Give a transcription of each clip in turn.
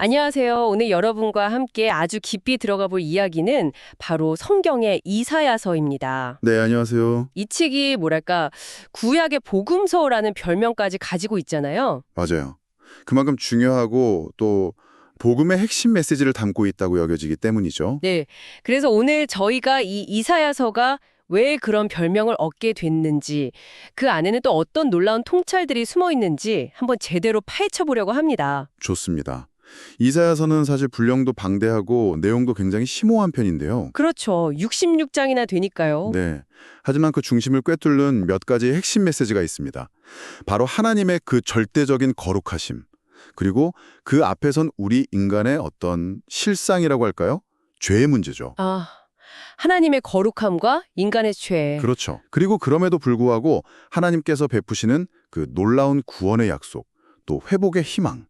안녕하세요. 오늘 여러분과 함께 아주 깊이 들어가 볼 이야기는 바로 성경의 이사야서입니다. 네, 안녕하세요. 이 책이 뭐랄까 구약의 복음서라는 별명까지 가지고 있잖아요. 맞아요. 그만큼 중요하고 또 복음의 핵심 메시지를 담고 있다고 여겨지기 때문이죠. 네. 그래서 오늘 저희가 이 이사야서가 왜 그런 별명을 얻게 됐는지, 그 안에는 또 어떤 놀라운 통찰들이 숨어 있는지 한번 제대로 파헤쳐 보려고 합니다. 좋습니다. 이사야서는 사실 분량도 방대하고 내용도 굉장히 심오한 편인데요. 그렇죠. 66장이나 되니까요. 네. 하지만 그 중심을 꿰뚫는 몇 가지 핵심 메시지가 있습니다. 바로 하나님의 그 절대적인 거룩하심, 그리고 그 앞에선 우리 인간의 어떤 실상이라고 할까요? 죄의 문제죠. 아, 하나님의 거룩함과 인간의 죄. 그렇죠. 그리고 그럼에도 불구하고 하나님께서 베푸시는 그 놀라운 구원의 약속, 또 회복의 희망,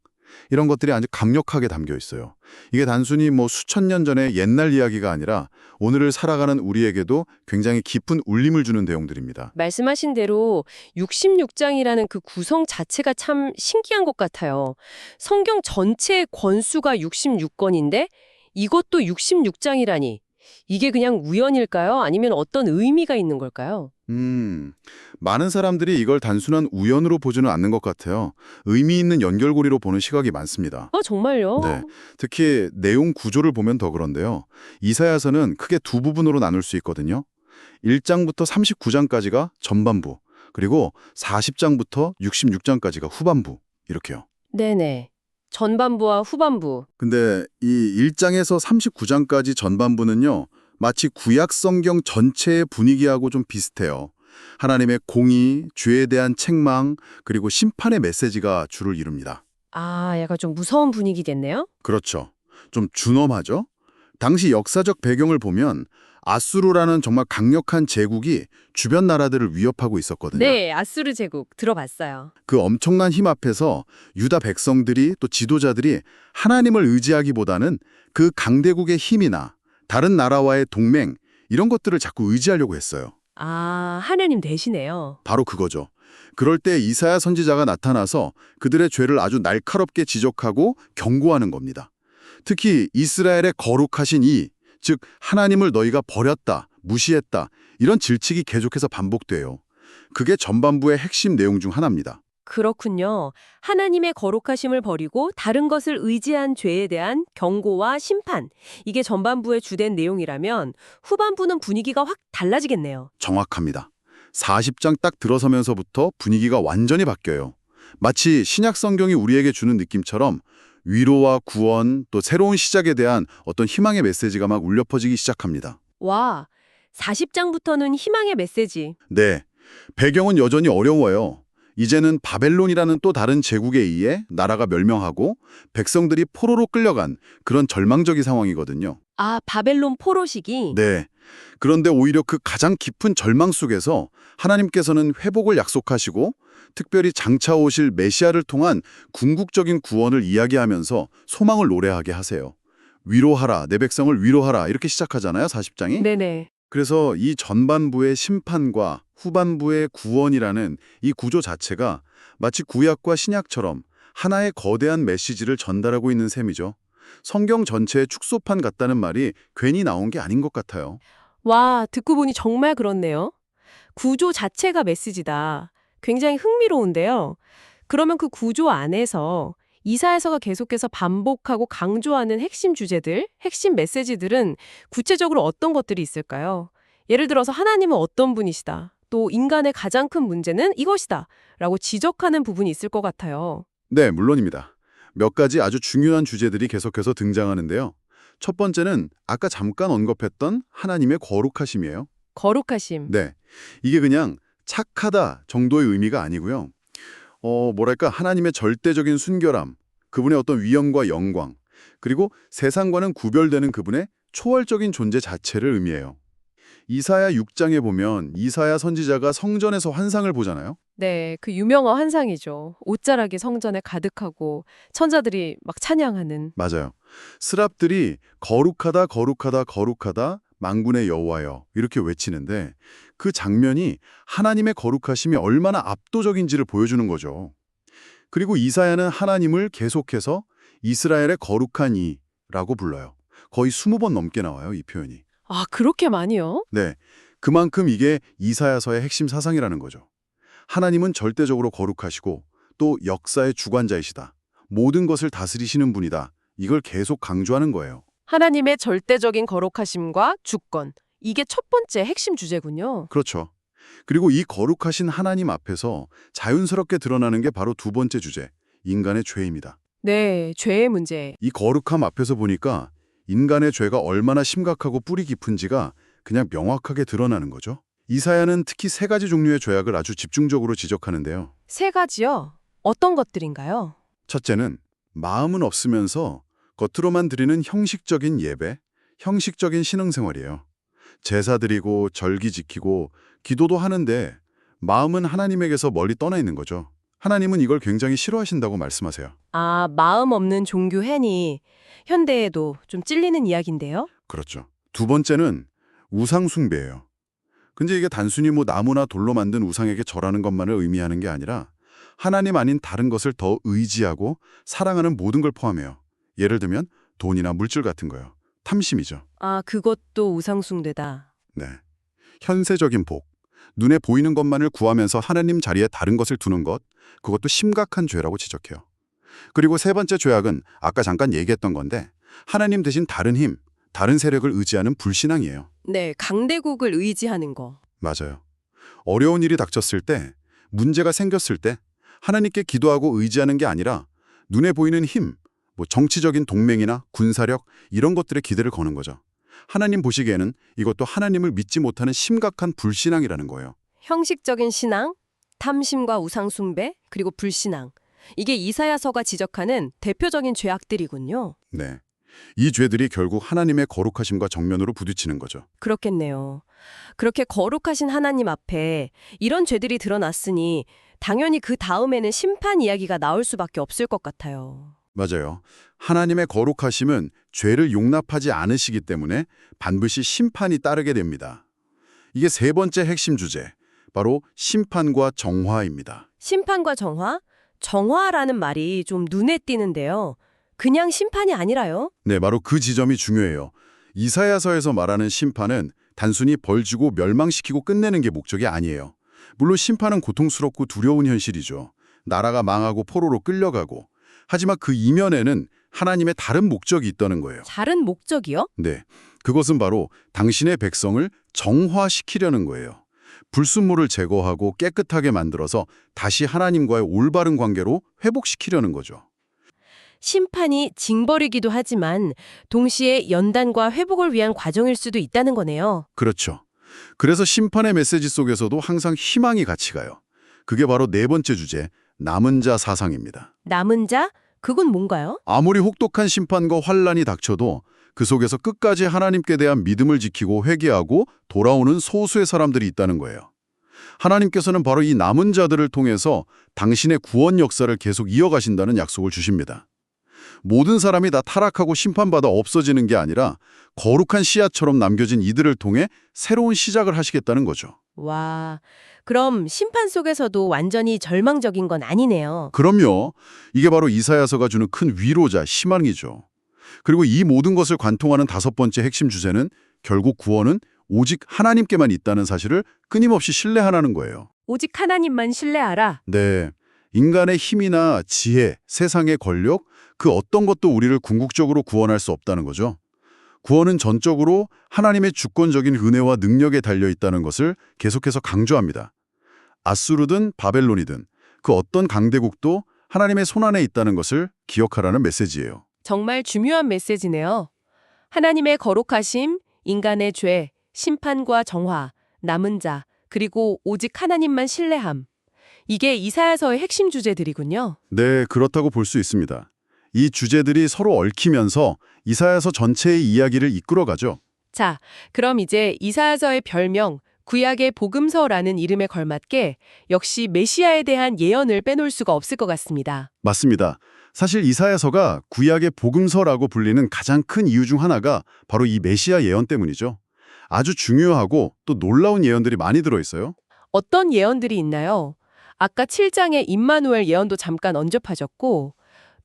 이런 것들이 아주 강력하게 담겨 있어요. 이게 단순히 뭐 수천 년 전의 옛날 이야기가 아니라 오늘을 살아가는 우리에게도 굉장히 깊은 울림을 주는 내용들입니다. 말씀하신 대로 66장이라는 그 구성 자체가 참 신기한 것 같아요. 성경 전체의 권수가 66권인데 이것도 66장이라니. 이게 그냥 우연일까요? 아니면 어떤 의미가 있는 걸까요? 많은 사람들이 이걸 단순한 우연으로 보지는 않는 것 같아요. 의미 있는 연결고리로 보는 시각이 많습니다. 정말요? 네, 특히 내용 구조를 보면 더 그런데요. 이사야서는 크게 두 부분으로 나눌 수 있거든요. 1장부터 39장까지가 전반부, 그리고 40장부터 66장까지가 후반부, 이렇게요. 네네. 전반부와 후반부. 근데 이 1장에서 39장까지 전반부는요, 마치 구약 성경 전체의 분위기하고 좀 비슷해요. 하나님의 공의, 죄에 대한 책망, 그리고 심판의 메시지가 주를 이룹니다. 아, 약간 좀 무서운 분위기겠네요? 그렇죠. 좀 준엄하죠? 당시 역사적 배경을 보면 아수르라는 정말 강력한 제국이 주변 나라들을 위협하고 있었거든요. 네, 아수르 제국 들어봤어요. 그 엄청난 힘 앞에서 유다 백성들이 또 지도자들이 하나님을 의지하기보다는 그 강대국의 힘이나 다른 나라와의 동맹 이런 것들을 자꾸 의지하려고 했어요. 아, 하나님 대신에요. 바로 그거죠. 그럴 때 이사야 선지자가 나타나서 그들의 죄를 아주 날카롭게 지적하고 경고하는 겁니다. 특히 이스라엘의 거룩하신 이, 즉 하나님을 너희가 버렸다, 무시했다 이런 질책이 계속해서 반복돼요. 그게 전반부의 핵심 내용 중 하나입니다. 그렇군요. 하나님의 거룩하심을 버리고 다른 것을 의지한 죄에 대한 경고와 심판. 이게 전반부의 주된 내용이라면 후반부는 분위기가 확 달라지겠네요. 정확합니다. 40장 딱 들어서면서부터 분위기가 완전히 바뀌어요. 마치 신약 성경이 우리에게 주는 느낌처럼 위로와 구원, 또 새로운 시작에 대한 어떤 희망의 메시지가 막 울려 퍼지기 시작합니다. 와, 40장부터는 희망의 메시지. 네, 배경은 여전히 어려워요. 이제는 바벨론이라는 또 다른 제국에 의해 나라가 멸망하고 백성들이 포로로 끌려간 그런 절망적인 상황이거든요. 아, 바벨론 포로 시기? 네. 그런데 오히려 그 가장 깊은 절망 속에서 하나님께서는 회복을 약속하시고 특별히 장차 오실 메시아를 통한 궁극적인 구원을 이야기하면서 소망을 노래하게 하세요. 위로하라, 내 백성을 위로하라 이렇게 시작하잖아요, 40장이. 네네. 그래서 이 전반부의 심판과 후반부의 구원이라는 이 구조 자체가 마치 구약과 신약처럼 하나의 거대한 메시지를 전달하고 있는 셈이죠. 성경 전체의 축소판 같다는 말이 괜히 나온 게 아닌 것 같아요. 와, 듣고 보니 정말 그렇네요. 구조 자체가 메시지다. 굉장히 흥미로운데요. 그러면 그 구조 안에서 이사야서가 계속해서 반복하고 강조하는 핵심 주제들, 핵심 메시지들은 구체적으로 어떤 것들이 있을까요? 예를 들어서 하나님은 어떤 분이시다. 또 인간의 가장 큰 문제는 이것이다. 라고 지적하는 부분이 있을 것 같아요. 네, 물론입니다. 몇 가지 아주 중요한 주제들이 계속해서 등장하는데요. 첫 번째는 아까 잠깐 언급했던 하나님의 거룩하심이에요. 거룩하심. 네, 이게 그냥 착하다 정도의 의미가 아니고요. 뭐랄까 하나님의 절대적인 순결함, 그분의 어떤 위엄과 영광, 그리고 세상과는 구별되는 그분의 초월적인 존재 자체를 의미해요. 이사야 6장에 보면 이사야 선지자가 성전에서 환상을 보잖아요. 네, 그 유명한 환상이죠. 옷자락이 성전에 가득하고 천자들이 막 찬양하는. 맞아요. 스랍들이 거룩하다 거룩하다 거룩하다 만군의 여호와여 이렇게 외치는데 그 장면이 하나님의 거룩하심이 얼마나 압도적인지를 보여주는 거죠. 그리고 이사야는 하나님을 계속해서 이스라엘의 거룩한 이라고 불러요. 거의 20번 넘게 나와요, 이 표현이. 아, 그렇게 많이요? 네, 그만큼 이게 이사야서의 핵심 사상이라는 거죠. 하나님은 절대적으로 거룩하시고 또 역사의 주관자이시다. 모든 것을 다스리시는 분이다. 이걸 계속 강조하는 거예요. 하나님의 절대적인 거룩하심과 주권. 이게 첫 번째 핵심 주제군요. 그렇죠. 그리고 이 거룩하신 하나님 앞에서 자연스럽게 드러나는 게 바로 두 번째 주제, 인간의 죄입니다. 네, 죄의 문제. 이 거룩함 앞에서 보니까 인간의 죄가 얼마나 심각하고 뿌리 깊은지가 그냥 명확하게 드러나는 거죠. 이사야는 특히 세 가지 종류의 죄악을 아주 집중적으로 지적하는데요. 세 가지요? 어떤 것들인가요? 첫째는 마음은 없으면서 겉으로만 드리는 형식적인 예배, 형식적인 신앙생활이에요. 제사 드리고 절기 지키고 기도도 하는데 마음은 하나님에게서 멀리 떠나 있는 거죠. 하나님은 이걸 굉장히 싫어하신다고 말씀하세요. 아, 마음 없는 종교 행위. 현대에도 좀 찔리는 이야기인데요. 그렇죠. 두 번째는 우상 숭배예요. 근데 이게 단순히 나무나 돌로 만든 우상에게 절하는 것만을 의미하는 게 아니라 하나님 아닌 다른 것을 더 의지하고 사랑하는 모든 걸 포함해요. 예를 들면 돈이나 물질 같은 거요. 탐심이죠. 아, 그것도 우상숭배다. 네. 현세적인 복, 눈에 보이는 것만을 구하면서 하나님 자리에 다른 것을 두는 것, 그것도 심각한 죄라고 지적해요. 그리고 세 번째 죄악은 아까 잠깐 얘기했던 건데 하나님 대신 다른 힘, 다른 세력을 의지하는 불신앙이에요. 네, 강대국을 의지하는 거. 맞아요. 어려운 일이 닥쳤을 때, 문제가 생겼을 때 하나님께 기도하고 의지하는 게 아니라 눈에 보이는 힘, 정치적인 동맹이나 군사력 이런 것들에 기대를 거는 거죠. 하나님 보시기에는 이것도 하나님을 믿지 못하는 심각한 불신앙이라는 거예요. 형식적인 신앙, 탐심과 우상숭배, 그리고 불신앙. 이게 이사야서가 지적하는 대표적인 죄악들이군요. 네. 이 죄들이 결국 하나님의 거룩하심과 정면으로 부딪히는 거죠. 그렇겠네요. 그렇게 거룩하신 하나님 앞에 이런 죄들이 드러났으니 당연히 그 다음에는 심판 이야기가 나올 수밖에 없을 것 같아요. 맞아요. 하나님의 거룩하심은 죄를 용납하지 않으시기 때문에 반드시 심판이 따르게 됩니다. 이게 세 번째 핵심 주제, 바로 심판과 정화입니다. 심판과 정화? 정화라는 말이 좀 눈에 띄는데요. 그냥 심판이 아니라요? 네, 바로 그 지점이 중요해요. 이사야서에서 말하는 심판은 단순히 벌주고 멸망시키고 끝내는 게 목적이 아니에요. 물론 심판은 고통스럽고 두려운 현실이죠. 나라가 망하고 포로로 끌려가고. 하지만 그 이면에는 하나님의 다른 목적이 있다는 거예요. 다른 목적이요? 네, 그것은 바로 당신의 백성을 정화시키려는 거예요. 불순물을 제거하고 깨끗하게 만들어서 다시 하나님과의 올바른 관계로 회복시키려는 거죠. 심판이 징벌이기도 하지만 동시에 연단과 회복을 위한 과정일 수도 있다는 거네요. 그렇죠. 그래서 심판의 메시지 속에서도 항상 희망이 같이 가요. 그게 바로 네 번째 주제, 남은 자 사상입니다. 남은 자? 그건 뭔가요? 아무리 혹독한 심판과 환란이 닥쳐도 그 속에서 끝까지 하나님께 대한 믿음을 지키고 회개하고 돌아오는 소수의 사람들이 있다는 거예요. 하나님께서는 바로 이 남은 자들을 통해서 당신의 구원 역사를 계속 이어가신다는 약속을 주십니다. 모든 사람이 다 타락하고 심판받아 없어지는 게 아니라 거룩한 씨앗처럼 남겨진 이들을 통해 새로운 시작을 하시겠다는 거죠. 와, 그럼 심판 속에서도 완전히 절망적인 건 아니네요. 그럼요. 이게 바로 이사야서가 주는 큰 위로자, 희망이죠. 그리고 이 모든 것을 관통하는 다섯 번째 핵심 주제는 결국 구원은 오직 하나님께만 있다는 사실을 끊임없이 신뢰하라는 거예요. 오직 하나님만 신뢰하라. 네. 인간의 힘이나 지혜, 세상의 권력, 그 어떤 것도 우리를 궁극적으로 구원할 수 없다는 거죠. 구원은 전적으로 하나님의 주권적인 은혜와 능력에 달려 있다는 것을 계속해서 강조합니다. 아수르든 바벨론이든 그 어떤 강대국도 하나님의 손안에 있다는 것을 기억하라는 메시지예요. 정말 중요한 메시지네요. 하나님의 거룩하심, 인간의 죄, 심판과 정화, 남은 자, 그리고 오직 하나님만 신뢰함. 이게 이사야서의 핵심 주제들이군요. 네, 그렇다고 볼 수 있습니다. 이 주제들이 서로 얽히면서 이사야서 전체의 이야기를 이끌어가죠. 자, 그럼 이제 이사야서의 별명, 구약의 복음서라는 이름에 걸맞게 역시 메시아에 대한 예언을 빼놓을 수가 없을 것 같습니다. 맞습니다. 사실 이사야서가 구약의 복음서라고 불리는 가장 큰 이유 중 하나가 바로 이 메시아 예언 때문이죠. 아주 중요하고 또 놀라운 예언들이 많이 들어있어요. 어떤 예언들이 있나요? 아까 7장의 임마누엘 예언도 잠깐 언급하셨고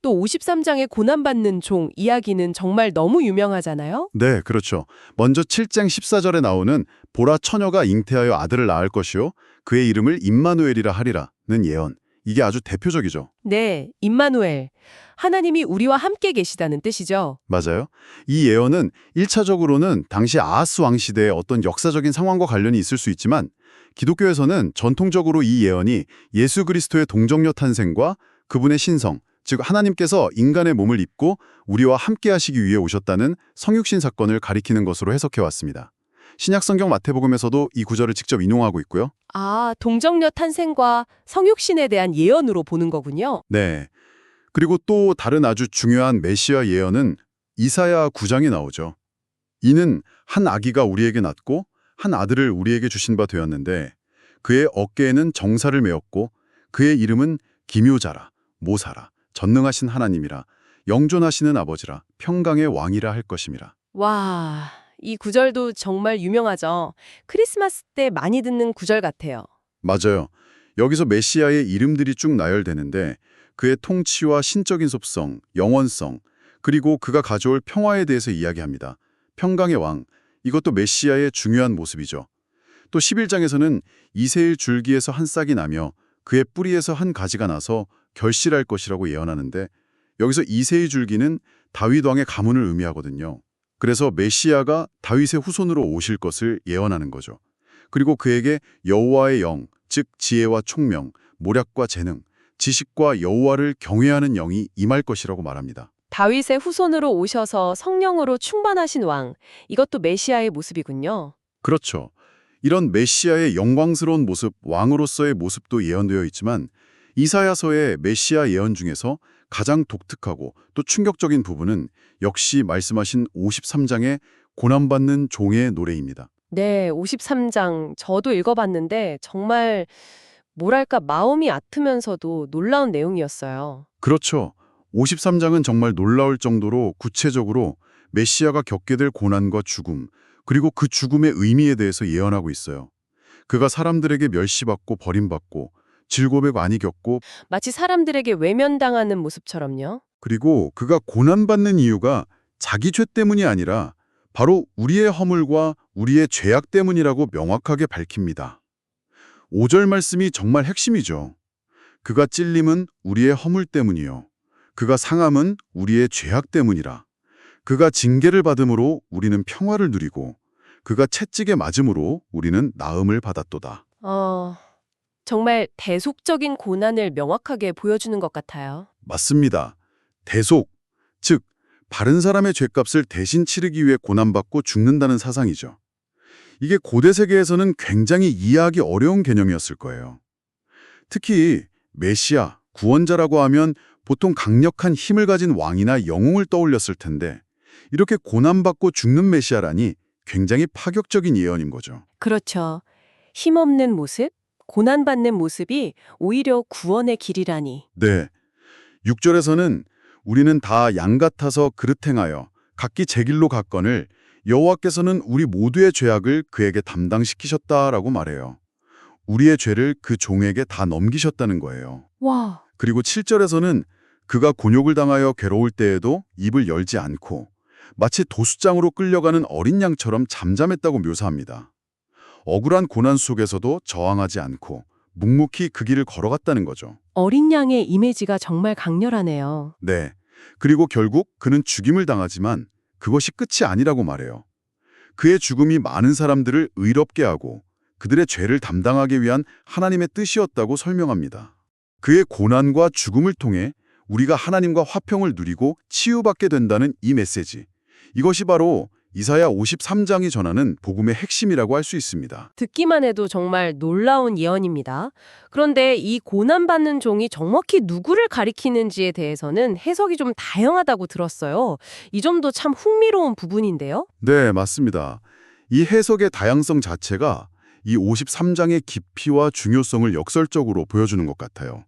또 53장의 고난받는 종 이야기는 정말 너무 유명하잖아요. 네, 그렇죠. 먼저 7장 14절에 나오는 보라 처녀가 잉태하여 아들을 낳을 것이요 그의 이름을 임마누엘이라 하리라는 예언. 이게 아주 대표적이죠. 네, 임마누엘. 하나님이 우리와 함께 계시다는 뜻이죠. 맞아요. 이 예언은 1차적으로는 당시 아하스 왕 시대의 어떤 역사적인 상황과 관련이 있을 수 있지만 기독교에서는 전통적으로 이 예언이 예수 그리스도의 동정녀 탄생과 그분의 신성, 즉 하나님께서 인간의 몸을 입고 우리와 함께 하시기 위해 오셨다는 성육신 사건을 가리키는 것으로 해석해 왔습니다. 신약 성경 마태복음에서도 이 구절을 직접 인용하고 있고요. 아, 동정녀 탄생과 성육신에 대한 예언으로 보는 거군요. 네. 그리고 또 다른 아주 중요한 메시아 예언은 이사야 9장에 나오죠. 이는 한 아기가 우리에게 낳고 한 아들을 우리에게 주신 바 되었는데 그의 어깨에는 정사를 메었고 그의 이름은 기묘자라, 모사라, 전능하신 하나님이라, 영존하시는 아버지라, 평강의 왕이라 할 것임이라. 와, 이 구절도 정말 유명하죠. 크리스마스 때 많이 듣는 구절 같아요. 맞아요. 여기서 메시아의 이름들이 쭉 나열되는데 그의 통치와 신적인 속성, 영원성, 그리고 그가 가져올 평화에 대해서 이야기합니다. 평강의 왕, 이것도 메시아의 중요한 모습이죠. 또 11장에서는 이새의 줄기에서 한 싹이 나며 그의 뿌리에서 한 가지가 나서 결실할 것이라고 예언하는데 여기서 이새의 줄기는 다윗 왕의 가문을 의미하거든요. 그래서 메시아가 다윗의 후손으로 오실 것을 예언하는 거죠. 그리고 그에게 여호와의 영, 즉 지혜와 총명, 모략과 재능, 지식과 여호와를 경외하는 영이 임할 것이라고 말합니다. 다윗의 후손으로 오셔서 성령으로 충만하신 왕, 이것도 메시아의 모습이군요. 그렇죠. 이런 메시아의 영광스러운 모습, 왕으로서의 모습도 예언되어 있지만 이사야서의 메시아 예언 중에서 가장 독특하고 또 충격적인 부분은 역시 말씀하신 53장의 고난받는 종의 노래입니다. 네, 53장 저도 읽어봤는데 정말 뭐랄까 마음이 아프면서도 놀라운 내용이었어요. 그렇죠. 53장은 정말 놀라울 정도로 구체적으로 메시아가 겪게 될 고난과 죽음, 그리고 그 죽음의 의미에 대해서 예언하고 있어요. 그가 사람들에게 멸시받고 버림받고 질고백 많이 겪고 마치 사람들에게 외면당하는 모습처럼요. 그리고 그가 고난받는 이유가 자기 죄 때문이 아니라 바로 우리의 허물과 우리의 죄악 때문이라고 명확하게 밝힙니다. 5절 말씀이 정말 핵심이죠. 그가 찔림은 우리의 허물 때문이요. 그가 상함은 우리의 죄악 때문이라. 그가 징계를 받음으로 우리는 평화를 누리고 그가 채찍에 맞음으로 우리는 나음을 받았도다. 정말 대속적인 고난을 명확하게 보여주는 것 같아요. 맞습니다. 대속, 즉 바른 사람의 죄값을 대신 치르기 위해 고난받고 죽는다는 사상이죠. 이게 고대 세계에서는 굉장히 이해하기 어려운 개념이었을 거예요. 특히 메시아, 구원자라고 하면 보통 강력한 힘을 가진 왕이나 영웅을 떠올렸을 텐데 이렇게 고난받고 죽는 메시아라니 굉장히 파격적인 예언인 거죠. 그렇죠. 힘없는 모습, 고난받는 모습이 오히려 구원의 길이라니. 네. 6절에서는 우리는 다 양 같아서 그릇 행하여 각기 제 길로 갔거늘 여호와께서는 우리 모두의 죄악을 그에게 담당시키셨다라고 말해요. 우리의 죄를 그 종에게 다 넘기셨다는 거예요. 와, 그리고 7절에서는 그가 곤욕을 당하여 괴로울 때에도 입을 열지 않고 마치 도수장으로 끌려가는 어린 양처럼 잠잠했다고 묘사합니다. 억울한 고난 속에서도 저항하지 않고 묵묵히 그 길을 걸어갔다는 거죠. 어린 양의 이미지가 정말 강렬하네요. 네. 그리고 결국 그는 죽임을 당하지만 그것이 끝이 아니라고 말해요. 그의 죽음이 많은 사람들을 의롭게 하고 그들의 죄를 담당하기 위한 하나님의 뜻이었다고 설명합니다. 그의 고난과 죽음을 통해 우리가 하나님과 화평을 누리고 치유받게 된다는 이 메시지. 이것이 바로 이사야 53장이 전하는 복음의 핵심이라고 할 수 있습니다. 듣기만 해도 정말 놀라운 예언입니다. 그런데 이 고난받는 종이 정확히 누구를 가리키는지에 대해서는 해석이 좀 다양하다고 들었어요. 이 점도 참 흥미로운 부분인데요. 네, 맞습니다. 이 해석의 다양성 자체가 이 53장의 깊이와 중요성을 역설적으로 보여주는 것 같아요.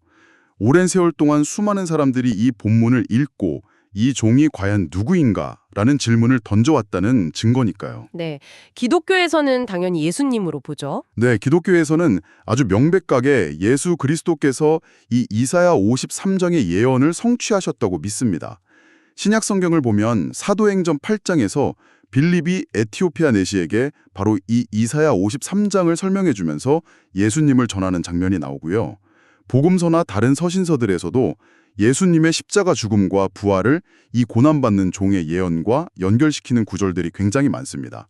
오랜 세월 동안 수많은 사람들이 이 본문을 읽고 이 종이 과연 누구인가라는 질문을 던져왔다는 증거니까요. 네, 기독교에서는 당연히 예수님으로 보죠. 네, 기독교에서는 아주 명백하게 예수 그리스도께서 이 이사야 53장의 예언을 성취하셨다고 믿습니다. 신약 성경을 보면 사도행전 8장에서 빌립이 에티오피아 내시에게 바로 이 이사야 53장을 설명해 주면서 예수님을 전하는 장면이 나오고요. 복음서나 다른 서신서들에서도 예수님의 십자가 죽음과 부활을 이 고난받는 종의 예언과 연결시키는 구절들이 굉장히 많습니다.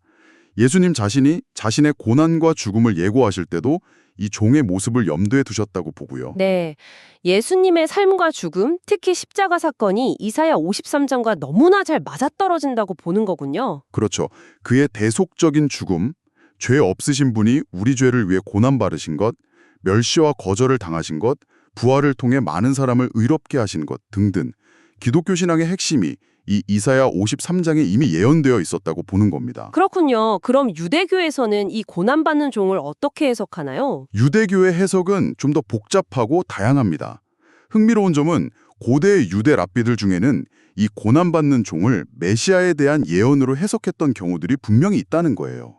예수님 자신이 자신의 고난과 죽음을 예고하실 때도 이 종의 모습을 염두에 두셨다고 보고요. 네, 예수님의 삶과 죽음, 특히 십자가 사건이 이사야 53장과 너무나 잘 맞아떨어진다고 보는 거군요. 그렇죠. 그의 대속적인 죽음, 죄 없으신 분이 우리 죄를 위해 고난받으신 것, 멸시와 거절을 당하신 것, 부활을 통해 많은 사람을 의롭게 하신 것 등등 기독교 신앙의 핵심이 이 이사야 53장에 이미 예언되어 있었다고 보는 겁니다. 그렇군요. 그럼 유대교에서는 이 고난받는 종을 어떻게 해석하나요? 유대교의 해석은 좀 더 복잡하고 다양합니다. 흥미로운 점은 고대 유대 랍비들 중에는 이 고난받는 종을 메시아에 대한 예언으로 해석했던 경우들이 분명히 있다는 거예요.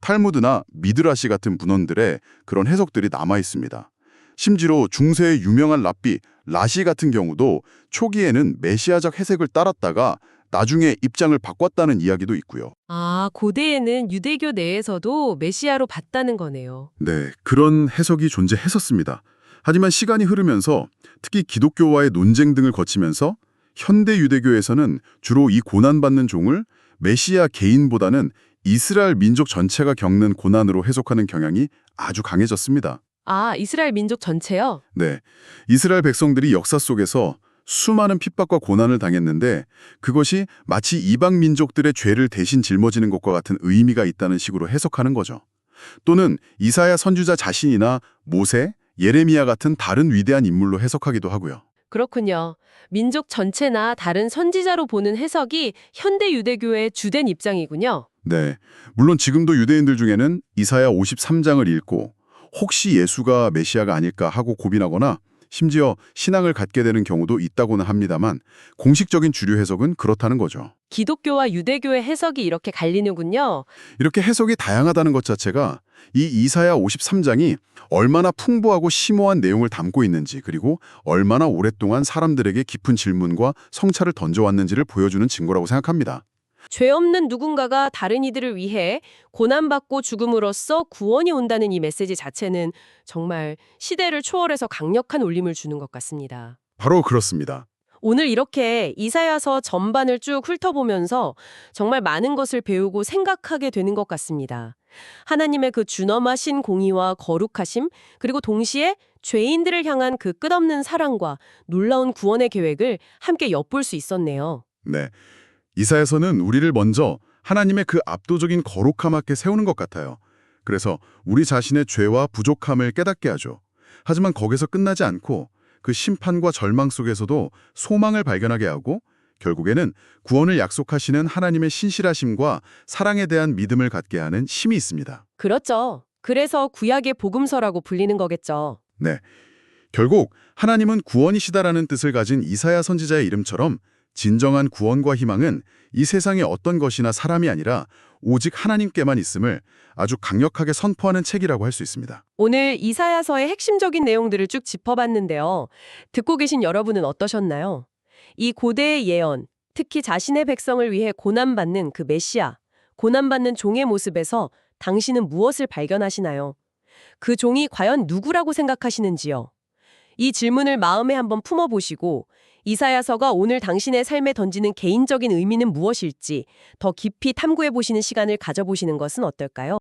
탈무드나 미드라시 같은 문헌들에 그런 해석들이 남아 있습니다. 심지어 중세의 유명한 랍비 라시 같은 경우도 초기에는 메시아적 해석을 따랐다가 나중에 입장을 바꿨다는 이야기도 있고요. 아, 고대에는 유대교 내에서도 메시아로 봤다는 거네요. 네, 그런 해석이 존재했었습니다. 하지만 시간이 흐르면서 특히 기독교와의 논쟁 등을 거치면서 현대 유대교에서는 주로 이 고난받는 종을 메시아 개인보다는 이스라엘 민족 전체가 겪는 고난으로 해석하는 경향이 아주 강해졌습니다. 아, 이스라엘 민족 전체요? 네, 이스라엘 백성들이 역사 속에서 수많은 핍박과 고난을 당했는데 그것이 마치 이방 민족들의 죄를 대신 짊어지는 것과 같은 의미가 있다는 식으로 해석하는 거죠. 또는 이사야 선지자 자신이나 모세, 예레미야 같은 다른 위대한 인물로 해석하기도 하고요. 그렇군요. 민족 전체나 다른 선지자로 보는 해석이 현대 유대교의 주된 입장이군요. 네, 물론 지금도 유대인들 중에는 이사야 53장을 읽고 혹시 예수가 메시아가 아닐까 하고 고민하거나 심지어 신앙을 갖게 되는 경우도 있다고는 합니다만 공식적인 주류 해석은 그렇다는 거죠. 기독교와 유대교의 해석이 이렇게 갈리는군요. 이렇게 해석이 다양하다는 것 자체가 이 이사야 53장이 얼마나 풍부하고 심오한 내용을 담고 있는지 그리고 얼마나 오랫동안 사람들에게 깊은 질문과 성찰을 던져왔는지를 보여주는 증거라고 생각합니다. 죄 없는 누군가가 다른 이들을 위해 고난받고 죽음으로써 구원이 온다는 이 메시지 자체는 정말 시대를 초월해서 강력한 울림을 주는 것 같습니다. 바로 그렇습니다. 오늘 이렇게 이사야서 전반을 쭉 훑어보면서 정말 많은 것을 배우고 생각하게 되는 것 같습니다. 하나님의 그 준엄하신 공의와 거룩하심, 그리고 동시에 죄인들을 향한 그 끝없는 사랑과 놀라운 구원의 계획을 함께 엿볼 수 있었네요. 네, 이사야서는 우리를 먼저 하나님의 그 압도적인 거룩함 앞에 세우는 것 같아요. 그래서 우리 자신의 죄와 부족함을 깨닫게 하죠. 하지만 거기서 끝나지 않고 그 심판과 절망 속에서도 소망을 발견하게 하고 결국에는 구원을 약속하시는 하나님의 신실하심과 사랑에 대한 믿음을 갖게 하는 힘이 있습니다. 그렇죠. 그래서 구약의 복음서라고 불리는 거겠죠. 네, 결국 하나님은 구원이시다라는 뜻을 가진 이사야 선지자의 이름처럼 진정한 구원과 희망은 이 세상의 어떤 것이나 사람이 아니라 오직 하나님께만 있음을 아주 강력하게 선포하는 책이라고 할 수 있습니다. 오늘 이사야서의 핵심적인 내용들을 쭉 짚어봤는데요. 듣고 계신 여러분은 어떠셨나요? 이 고대의 예언, 특히 자신의 백성을 위해 고난받는 그 메시아, 고난받는 종의 모습에서 당신은 무엇을 발견하시나요? 그 종이 과연 누구라고 생각하시는지요? 이 질문을 마음에 한번 품어보시고 이사야서가 오늘 당신의 삶에 던지는 개인적인 의미는 무엇일지 더 깊이 탐구해보시는 시간을 가져보시는 것은 어떨까요?